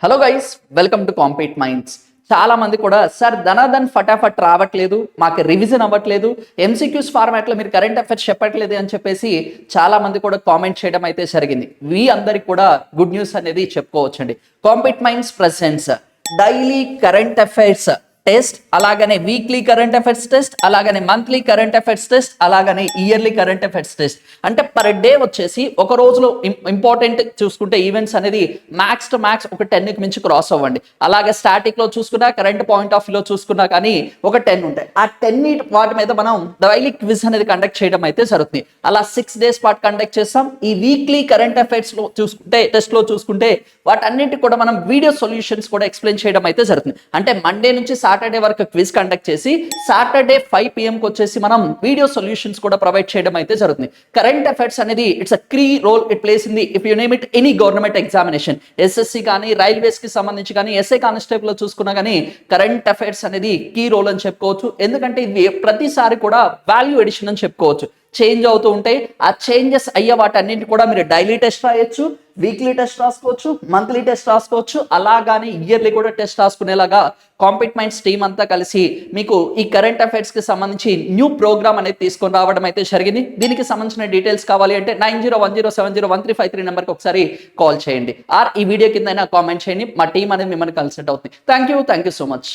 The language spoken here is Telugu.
Hello guys, welcome to compete minds. చాలా మంది కూడా సార్ ధనాధన్ ఫటాఫట్ రావట్లేదు, మాకు రివిజన్ అవ్వట్లేదు, ఎంసీక్యూస్ ఫార్మాట్లో మీరు కరెంట్ అఫైర్స్ చెప్పట్లేదు అని చెప్పేసి చాలా మంది కూడా కామెంట్ చేయడం అయితే జరిగింది. అందరికి కూడా గుడ్ న్యూస్ అనేది చెప్పుకోవచ్చండి. Compete Minds presents daily current affairs test, అలాగనే వీక్లీ కరెంట్ అఫైర్స్ టెస్ట్, అలాగనే మంత్లీ కరెంట్ అఫైర్స్ టెస్ట్, అలాగనే ఇయర్లీ కరెంట్ అఫైర్స్ టెస్ట్. అంటే పర్ డే వచ్చేసి ఒక రోజులో ఇంపార్టెంట్ చూసుకుంటే ఈవెంట్స్ అనేది మ్యాక్స్ టు మ్యాక్స్ ఒక 10కి మించి క్రాస్ అవ్వండి. అలాగే స్టాటిక్ లో చూసుకున్నా, కరెంట్ పాయింట్ ఆఫ్ వ్యూలో చూసుకున్నా కానీ ఒక 10 ఉంటాయి. ఆ 10 వాటి మీద మనం డైలీ క్విజ్ అనేది కండక్ట్ చేయడం అయితే జరుగుతుంది. అలా 6 days పాటు కండక్ట్ చేస్తాం. ఈ వీక్లీ కరెంట్ అఫైర్స్ లో చూసుకుంటే, టెస్ట్ లో చూసుకుంటే వాటన్నిటి కూడా మనం వీడియో సొల్యూషన్స్ కూడా ఎక్స్ప్లెయిన్ చేయడం అయితే జరుగుతుంది. అంటే మండే నుంచి సాటర్డే వరకు క్విజ్ కండక్ట్ చేసి సాటర్డే 5 PM వచ్చేసి మనం వీడియో సొల్యూషన్స్ కూడా ప్రొవైడ్ చేయడం అయితే జరుగుతుంది. కరెంట్ అఫైర్స్ అనేది it's a key role it plays in the if you name it any government examination, SSC కానీ, రైల్వేస్ కి సంబంధించి కానీ, ఎస్ఐ కానిస్టేబుల్ లో చూసుకున్నా కానీ కరెంట్ అఫైర్స్ అనేది కీ రోల్ అని చెప్పుకోవచ్చు. ఎందుకంటే ఇది ప్రతిసారి కూడా వాల్యూ ఎడిషన్ అని చెప్పుకోవచ్చు. చేంజ్ అవుతూ ఉంటాయి. ఆ చేంజెస్ అయ్యే వాటన్నింటి కూడా మీరు డైలీ టెస్ట్ రాయొచ్చు, వీక్లీ టెస్ట్ రాసుకోవచ్చు, మంత్లీ టెస్ట్ రాసుకోవచ్చు, అలాగానే ఇయర్లీ కూడా టెస్ట్ రాసుకునేలాగా కాంపీట్ మైండ్స్ టీమ్ అంతా కలిసి మీకు ఈ కరెంట్ అఫైర్స్ కి సంబంధించి న్యూ ప్రోగ్రామ్ అనేది తీసుకొని రావడం అయితే జరిగింది. దీనికి సంబంధించిన డీటెయిల్స్ కావాలి అంటే 9010701353 నెంబర్కి ఒకసారి కాల్ చేయండి, ఆర్ ఈ వీడియో కింద కామెంట్ చేయండి. మా టీం అనేది మిమ్మల్ని కన్సల్ట్ అవుతుంది. Thank you so much.